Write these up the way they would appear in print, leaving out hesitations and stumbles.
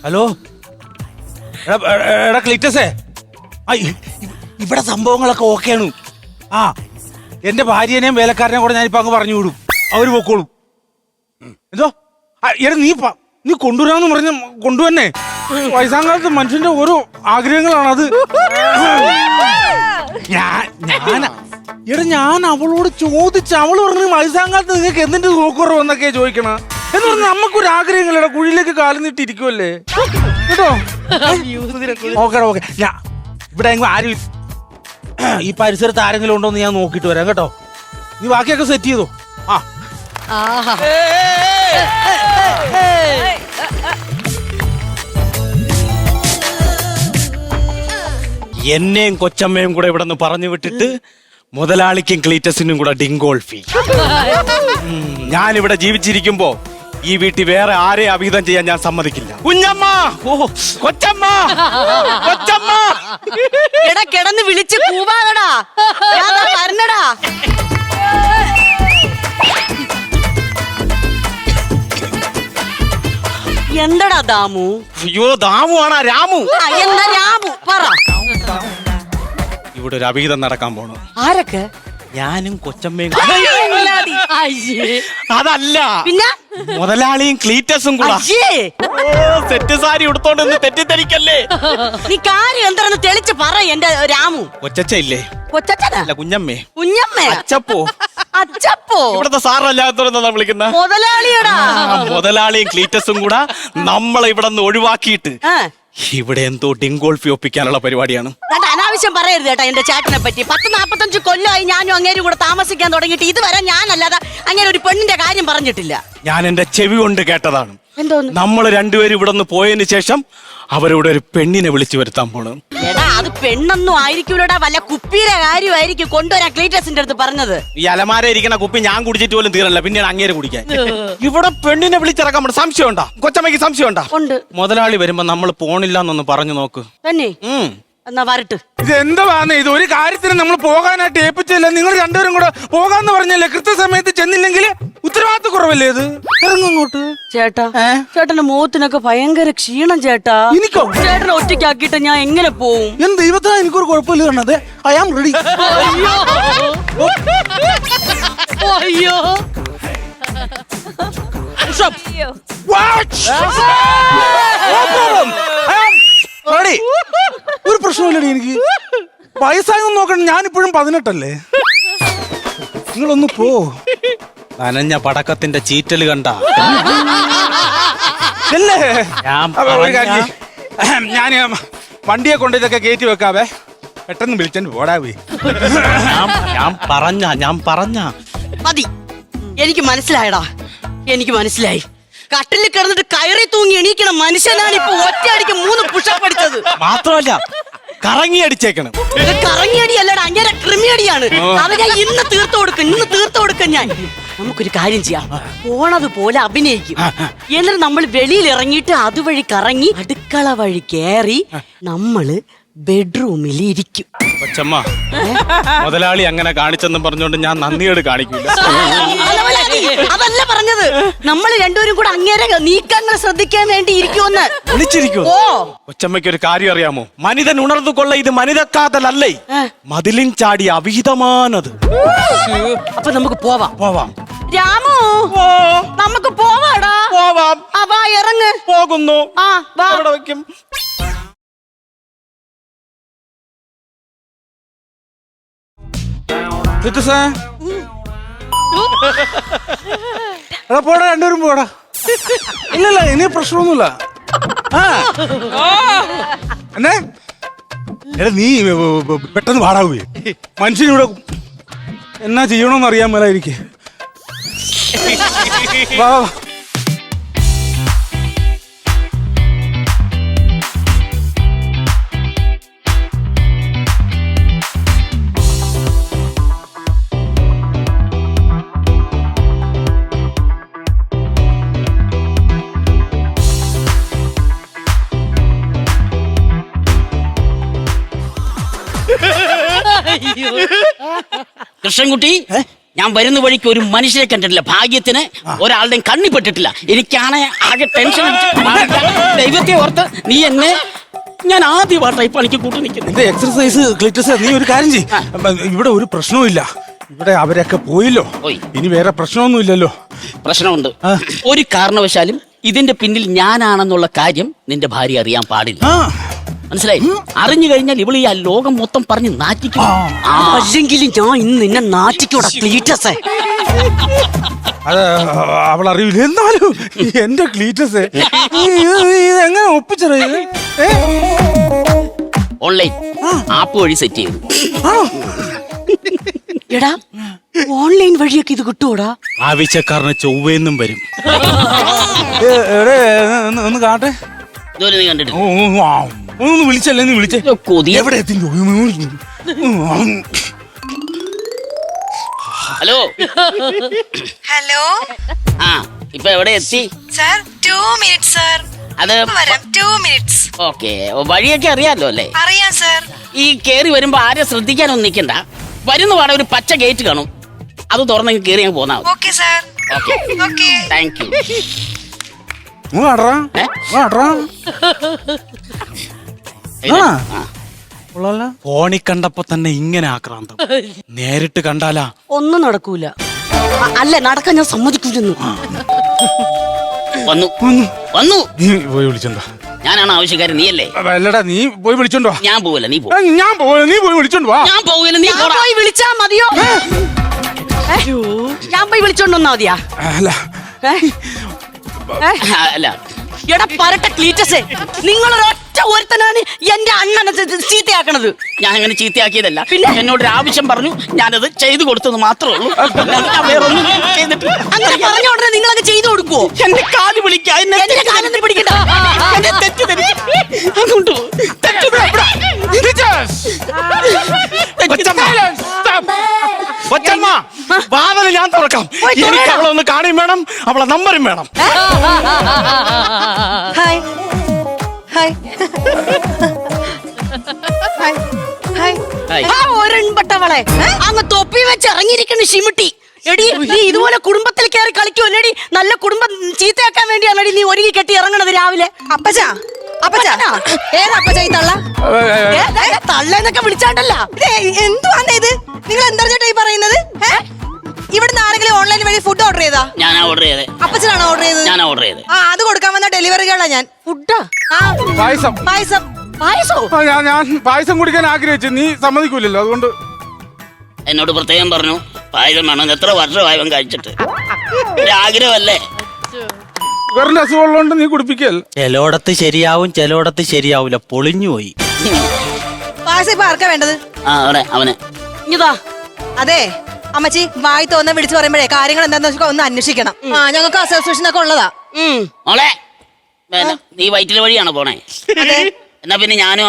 Hello എടാ ക്ലീറ്റസേ, ഇവിടെ സംഭവങ്ങളൊക്കെ ഓക്കെയാണ്. ആ എന്റെ ഭാര്യനെയും വേലക്കാരനെയും കൂടെ ഞാനിപ്പോ അങ്ങ് പറഞ്ഞു വിടും, അവര് പൊക്കോളും. എന്തോ എടാ നീ കൊണ്ടുവരാന്ന് പറഞ്ഞ കൊണ്ടുവന്നെ. വയസ്സാം കാലത്ത് മനുഷ്യന്റെ ഓരോ ആഗ്രഹങ്ങളാണത്. ഞാൻ അവളോട് ചോദിച്ച, അവള് പറഞ്ഞു വയസ്സാം കാലത്ത് നിങ്ങൾക്ക് എന്തിന്റെ നോക്കുറവെന്നൊക്കെയാ ചോദിക്കണ. എന്ന് പറഞ്ഞാൽ നമുക്കൊരു ആഗ്രഹങ്ങളിടാ, കുഴിയിലേക്ക് കാലം നീട്ടിരിക്കുമല്ലേ കേട്ടോ. ഓക്കെ ഓക്കെ, ഞാൻ ഇവിടെ എങ്ങും ആരും ഈ പരിസരത്ത് ആരെങ്കിലും ഉണ്ടോ എന്ന് ഞാൻ നോക്കിയിട്ട് വരാം കേട്ടോ. നീ ബാക്കിയൊക്കെ സെറ്റ് ചെയ്തോ. ആ എന്നെയും കൊച്ചമ്മയും കൂടെ ഇവിടെ നിന്ന് പറഞ്ഞു വിട്ടിട്ട് മുതലാളിക്കും ക്ലീറ്റസിനും കൂടെ ഡിങ്കോൾഫി. ഞാനിവിടെ ജീവിച്ചിരിക്കുമ്പോ ഈ വീട്ടിൽ വേറെ ആരെയും അഭിഹിതം ചെയ്യാൻ ഞാൻ സമ്മതിക്കില്ല. കുഞ്ഞമ്മ, ഓ കൊച്ചമ്മ, കൊച്ചമ്മ കിടന്ന് വിളിച്ച് കൂവാകടാ, വരണടാ. എന്തടാ ദാമു? അയ്യോ ദാമു ആണാ രാമു? എന്താ രാമു പറ. ഇവിടെ ഒരു അഭിഹിതം നടക്കാൻ പോണു. ആരൊക്കെ? ഞാനും കൊച്ചമ്മയും. അതല്ല പിന്നെ മുതലാളിയും ക്ലീറ്റസും കൂടെ സെറ്റ് സാരി ഉടുത്തോണ്ട് തെറ്റിദ്ധരിക്കല്ലേ. നീ കാര്യം എന്താണെന്ന് തെളിച്ച് പറ എന്റെ രാമു. കൊച്ചച്ച ഇല്ലേ? കൊച്ചച്ചനല്ല, കുഞ്ഞമ്മേ. കുഞ്ഞമ്മേ? അച്ചപ്പോ. അച്ചപ്പോ ഇവിടത്തെ സാറല്ലാത്തോരെന്നാ വിളിക്കുന്ന മുതലാളിയടാ. മുതലാളിയും ക്ലീറ്റസും കൂടെ നമ്മളെ ഇവിടെ നിന്ന് ഒഴിവാക്കിയിട്ട് ഇവിടെ എന്തോ ഡിങ്കോൾഫി ഒപ്പിക്കാനുള്ള പരിപാടിയാണ്. അനാവശ്യം പറയരുത് കേട്ടോ എന്റെ ചേട്ടനെ പറ്റി. 10-45 കൊല്ലമായി ഞാനും അങ്ങേരും കൂടെ താമസിക്കാൻ തുടങ്ങിയിട്ട് ഇതുവരെ ഞാനല്ലാതെ അങ്ങനെ ഒരു പെണ്ണിന്റെ കാര്യം പറഞ്ഞിട്ടില്ല. ഞാൻ എന്റെ ചെവി കൊണ്ട് കേട്ടതാണ്. എന്തോന്ന്? നമ്മൾ രണ്ടുപേരും ഇവിടെ നിന്ന് പോയതിന് ശേഷം അവരുടെ ഒരു പെണ്ണിനെ വിളിച്ചു വരുത്താൻ പോണ്. എടാ അത് പെണ്ണൊന്നും ആയിരിക്കൂലടാ, വല്ല കുപ്പിയുടെ കാര്യമായിരിക്കും കൊണ്ടുവരാൻ ക്ലീറ്റസിന്റെ അടുത്ത് പറഞ്ഞത്. ഈ അലമാര ഇരിക്കണ കുപ്പി ഞാൻ കുടിച്ചിട്ട് പോലും തീരല്ല, പിന്നീട് അങ്ങേരെ കുടിക്കാൻ. ഇവിടെ പെണ്ണിനെ വിളിച്ചിറക്കാൻ പോണ സംശയം ഉണ്ടാ? കൊച്ചമ്മയ്ക്ക് സംശയം ഉണ്ടാ? ഉണ്ട്. മുതലാളി വരുമ്പോ നമ്മൾ പോണില്ലെന്നൊന്ന് പറഞ്ഞു നോക്ക്. തന്നെ എന്നാ വരട്ട്. ഇതെന്താണ് ഇത്? ഒരു കാര്യത്തിന് നമ്മൾ പോകാനായിട്ട് ഏൽപ്പിച്ചില്ല, നിങ്ങൾ രണ്ടുപേരും കൂടെ പോകാന്ന് പറഞ്ഞല്ലേ. കൃത്യസമയത്ത് ചെന്നില്ലെങ്കിൽ ഉത്തരവാദിത്വ കുറവല്ലേ ഇത്? ഇറങ്ങോട്ട് ചേട്ടാ. ചേട്ടന്റെ മുഖത്തിനൊക്കെ ഭയങ്കര ക്ഷീണം ചേട്ടാ. എനിക്കോ? ചേട്ടനെ ഒറ്റയ്ക്കാക്കിയിട്ട് ഞാൻ എങ്ങനെ പോവും? എന്ത് ദൈവത്താ, എനിക്കൊരു കുഴപ്പമില്ല കണ്ടത്. I am ready. അയ്യോ ഒരു പ്രശ്നമില്ലടി എനിക്ക്. വയസ്സായൊന്നും നോക്കണം, ഞാനിപ്പോഴും 18 നിങ്ങളൊന്ന് പോ. നനഞ്ഞ പടക്കത്തിന്റെ ചീറ്റല് കണ്ട ഞാൻ വണ്ടിയെ കൊണ്ട് ഇതൊക്കെ കയറ്റി വെക്കാവേ. പെട്ടെന്ന് വിളിച്ചോണ്ട് പോടാവേ. ഞാൻ പറഞ്ഞ മതി. എനിക്ക് മനസ്സിലായടാ, എനിക്ക് മനസ്സിലായി. കട്ടിലിൽ കിടന്നിട്ട് കയറി തൂങ്ങി എണീക്കണ മനുഷ്യനാണ് ഇപ്പൊ ഒറ്റയടിക്ക് 3 പുഷപ്പ് അടിച്ചത്. മാത്രമല്ല കറങ്ങി അടിച്ചേക്കണം. കറങ്ങിയടി അല്ലടാ, അങ്ങനെ ക്രിമിയടിയാണ്. അത് ഞാൻ ഇന്ന് തീർത്തു കൊടുക്കും ഞാൻ. നമുക്കൊരു കാര്യം ചെയ്യാം, പോണത് പോലെ അഭിനയിക്കും. എന്നിട്ട് നമ്മൾ വെളിയിൽ ഇറങ്ങിയിട്ട് അതുവഴി കറങ്ങി അടുക്കള വഴി കയറി നമ്മള് ബെഡ്റൂമിൽ ഇരിക്കും. കൊച്ചമ്മ, മുതലാളി അങ്ങനെ കാണിച്ചെന്നും പറഞ്ഞോണ്ട് ഞാൻ നന്ദിയോട് കാണിക്കില്ല. അതല്ല പറഞ്ഞത്, നമ്മൾ രണ്ടുപേരും കൂടെ അങ്ങേരെ നീക്കങ്ങൾ ശ്രദ്ധിക്കാൻ വേണ്ടി ഇരിക്കുമെന്ന്. വിളിച്ചിരിക്കും. കൊച്ചമ്മയ്ക്ക് ഒരു കാര്യം അറിയാമോ? മനിതൻ ഉണർന്നുകൊള്ള ഇത് മനിതക്കാതലല്ലേ, മതിലിൻ ചാടി അവിഹിതമാനത്. അപ്പൊ നമുക്ക് പോവാം. രാമു, നമുക്ക് പോവാടാ. പോവാം. വാ, ഇറങ്ങ്. പോകുന്നു. വാ. വയ്ക്കും. പോടാ, രണ്ടുപേരും പോടാ. ഇല്ലല്ല, ഇനി പ്രശ്നമൊന്നുമില്ല. എന്നെ എടാ നീ പെട്ടെന്ന് പാടാവേ. മനുഷ്യനിവിടെ എന്നാ ചെയ്യണമെന്ന് അറിയാൻ മേലായിരിക്കും. വാ. കൃഷ്ണൻകുട്ടി, ഞാൻ വരുന്ന വഴിക്ക് ഒരു മനുഷ്യരെ കണ്ടിട്ടില്ല. ഭാഗ്യത്തിന് ഒരാളുടെയും കണ്ണിപ്പെട്ടിട്ടില്ല. എനിക്കാണ് ആകെ ടെൻഷൻ ദൈവത്തെ ഓർത്ത് നീ എന്നെ ഞാൻ ആദ്യമായിട്ടായി പണിക്ക് കൂട്ടി നിൽക്കുന്നത്. എന്റെ എക്സർസൈസ് ക്ലിറ്റസ്, നീ ഒരു കാര്യം ചെയ്യ്. ഇവിടെ ഒരു പ്രശ്നവും ഇവിടെ അവരൊക്കെ പോയില്ലോ. പോയി. ഇനി വേറെ പ്രശ്നമൊന്നും ഇല്ലല്ലോ. പ്രശ്നമുണ്ട്. ഒരു കാരണവശാലും ഇതിന്റെ പിന്നിൽ ഞാനാണെന്നുള്ള കാര്യം നിന്റെ ഭാര്യ അറിയാൻ പാടില്ല. മനസ്സിലായി? അറിഞ്ഞു കഴിഞ്ഞാൽ ഇവള് ഈ ലോകം മൊത്തം പറഞ്ഞ് നാറ്റിക്കും. അല്ലെങ്കിലും ഞാൻ ഇന്ന് നിന്നെ നാറ്റിക്കൂടാ ക്ലീറ്റസേ. അത് അവൾ അറിയില്ല. എന്നാലും എന്റെ ക്ലീറ്റസ് എങ്ങനെ ഒപ്പിച്ചറിയത്? ഓൺലൈൻ ആപ്പ് വഴി സെറ്റ് ചെയ്തു. എടാ ഓൺലൈൻ വഴിയൊക്കെ ഇത് കിട്ടൂടാ? ആവശ്യക്കാരന് ചൊവ്വേന്നും വരും. ഒന്ന് കാട്ടെ. ഇതുവരെ നീ കണ്ടിട്ടില്ല. ഒന്ന് വിളിച്ചല്ലേ, നീ വിളിച്ചേ. കൊതിയ. എവിടെ എത്തി? ഹലോ ഹലോ ആ ഇപ്പൊ എവിടെ എത്തി? Sir 2 minutes sir. അത് വരാം 2 മിനിറ്റ്സ്. ഓക്കെ, വഴിയൊക്കെ അറിയാലോ അല്ലേ? അറിയാം സർ. ഈ കേറി വരുമ്പോ ആരെ ശ്രദ്ധിക്കാനൊന്നും നിൽക്കണ്ട. വരുന്ന പാടെ ഒരു പച്ച ഗേറ്റ് കാണും, അത് തുറന്നെങ്കിൽ കേറി അങ്ങ് പോന്നാ മതി. Okay sir. Okay, okay. Thank you. ഫോണിൽ കണ്ടപ്പോ തന്നെ ഇങ്ങനെ ആക്രാന്തം, നേരിട്ട് കണ്ടാലാ ഒന്നും നടക്കൂല. അല്ല, നടക്കാൻ ഞാൻ സമ്മതിക്കൂലെന്നു. വന്നു വന്നു. നീ പോയി വിളിച്ചോണ്ടോ? ഞാനാണ് ആവശ്യക്കാരൻ, നീയല്ലേ? അല്ലടാ, നീ പോയി വിളിച്ചോണ്ടോ? ഞാൻ പോവില്ല, നീ പോ. ഞാൻ പോയി, നീ പോയി വിളിച്ചോണ്ട് വാ. ഞാൻ പോവില്ല, നീ ഞാൻ പോടാ. പോയി വിളിച്ചാ മതിയോ? ഞാൻ പോയി വിളിച്ചോണ്ടൊന്നാ മതിയാ? അല്ല, അല്ല എടാ പരട്ട ക്ലീറ്റസേ, നിങ്ങളൊരൊറ്റ ഒരുത്തനാണ് എന്റെ അണ്ണനെ ചീത്തയാക്കണത്. ഞാൻ അങ്ങനെ ചീത്തയാക്കിയതല്ല. പിന്നെ എന്നോടൊരു ആവശ്യം പറഞ്ഞു, ഞാനത് ചെയ്തു കൊടുത്തത് മാത്രമേ ഉള്ളൂ. ഞാൻ വേറൊന്നും ചെയ്തിട്ടില്ല. അങ്ങനെ പറഞ്ഞ ഉടനെ നിങ്ങളൊക്കെ ചെയ്തു കൊടുക്കുവോ? എന്റെ കാല് വിളിക്കാൻ എന്റെ കാലൊന്നും പിടിക്കണ്ട. അങ്ങോട്ട് പോ. കൊച്ചമ്മ, വാതില് ഞാൻ തുറക്കാം. എനിക്ക് അവളെ ഒന്ന് കാണുകയും വേണം, അവളെ നമ്പരും വേണം. Hi hi hi hi. ആ ഒരെൺപട്ടവളെ അങ്ങ് തൊപ്പി വെച്ച് ഇറങ്ങിയിരിക്കുന്ന ഷിമിട്ടി. എടി, നീ ഇതുപോലെ കുടുംബത്തിൽ കയറി കളിക്കുമല്ലേടി? നല്ല കുടുംബം ചീത്തയാക്കാൻ വേണ്ടിയാണടി നീ ഒരുങ്ങി കെട്ടി ഇറങ്ങണത് രാവിലെ. അപ്പച്ചാ, അപ്പച്ചാ, ഏതാ അപ്പച്ചാ ഈ തള്ള? തള്ളേന്നൊക്കെ വിളിച്ചാണ്ടല്ല. എന്തുവാന്നേ ഇത്? നിങ്ങൾ എന്താ ചേട്ടാ ഈ പറയുന്നത്? ഇവിടുന്ന് ആരെങ്കിലും ഓൺലൈൻ വഴി ഫുഡ് ഓർഡർ ചെയ്താ? ഞാനാ ഓർഡർ ചെയ്തേ. അപ്പച്ചനാണോ ഓർഡർ ചെയ്തത്? ഞാനാ ഓർഡർ ചെയ്തേ. ആ, അത് കൊടുക്കാൻ വന്ന ഡെലിവറി ഗേളാ ഞാൻ. ഫുഡാ? ആ, പായസം. പായസം. പായസോ? ഞാൻ പായസം കുടിക്കാൻ ആഗ്രഹിച്ചു, നീ സമ്മതിക്കൂലല്ലോ, അതുകൊണ്ട്. എന്നോട് പ്രത്യേകം പറഞ്ഞു പായസം വേണം. എത്ര വർഷമായി അവൻ കഴിച്ചിട്ട്. ആഗ്രഹമല്ലേ? വേറെ അസുഖമുള്ളതുകൊണ്ട് നീ കുടിപ്പിക്കല്ല. ചിലോടത്ത് ശരിയാവും, ചിലോടത്ത് ശരിയാവൂല. പൊളിഞ്ഞു പോയി. പായസം ഇപ്പൊ ആർക്കാ വേണ്ടത്? അവനെ. ഇതാ. അതെ അമ്മച്ചി, വായി തോന്നെ വിളിച്ചു പറയുമ്പോഴേ കാര്യങ്ങൾ എന്താന്ന് വെച്ചാൽ ഒന്ന് അന്വേഷിക്കണം. ആ, ഞങ്ങൾക്ക് അസോസിയേഷൻ ഒക്കെ ഉള്ളതാ. മോളെ, നീ വയറ്റിലെ വഴിയാണോ പോണേ? അതെ. എന്നാ പിന്നെ ഞാനും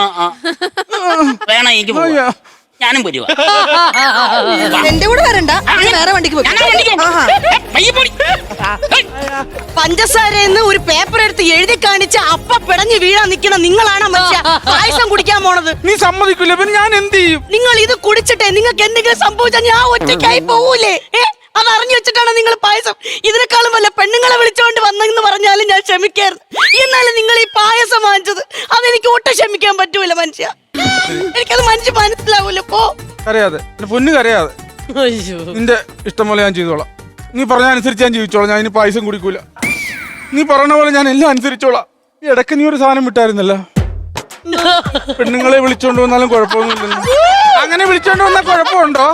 വേണം, എനിക്ക് പോവാ. ഞാനും വരുവാ. എന്റെ കൂടെ വരണ്ട, നീ വേറെ വണ്ടിക്ക് പോയി. പഞ്ചസാരന്ന് ഒരു പേപ്പർ എടുത്ത് എഴുതി കാണിച്ച് അപ്പ പിടഞ്ഞു വീഴാൻ നിൽക്കണ നിങ്ങളാണ് മനുഷ്യ പായസം കുടിക്കാൻ പോണത്. നീ സമ്മതിക്കൂല, പിന്നെ ഞാൻ എന്ത് ചെയ്യും? നിങ്ങൾ ഇത് കുടിച്ചിട്ടേ നിങ്ങൾക്ക് എന്തെങ്കിലും സംഭവിച്ചാൽ ഞാൻ ഒറ്റയ്ക്കായി പോവൂലേ? അത് അറിഞ്ഞു വെച്ചിട്ടാണ് നിങ്ങൾ പായസം. ഇതിനേക്കാളും വല്ല പെണ്ണുങ്ങളെ വിളിച്ചോണ്ട് വന്നെന്ന് പറഞ്ഞാലും ഞാൻ ക്ഷമിക്കായിരുന്നു. എന്നാലും നിങ്ങൾ ഈ പായസം വാങ്ങിച്ചത് അതെനിക്ക് ഒട്ടും ക്ഷമിക്കാൻ പറ്റൂല മനുഷ്യ. എനിക്കത് മനസ്സിലാവൂല. പോ. കരയാതെ, എന്റെ പൊന്നു കരയാതെ. നിന്റെ ഇഷ്ടം പോലെ ഞാൻ ചെയ്തോളാം. നീ പറഞ്ഞ അനുസരിച്ച് ഞാൻ ജീവിച്ചോളാം. ഞാൻ ഇനി പായസം കുടിക്കൂല. നീ പറഞ്ഞ പോലെ ഞാൻ എല്ലാം അനുസരിച്ചോളാം. ഈ ഇടയ്ക്ക് നീ ഒരു സാധനം വിട്ടായിരുന്നല്ലോ, പെണ്ണുങ്ങളെ വിളിച്ചോണ്ട് വന്നാലും കുഴപ്പമൊന്നുമില്ലല്ലോ. അങ്ങനെ വിളിച്ചോണ്ട് വന്നാൽ കുഴപ്പമുണ്ടോ?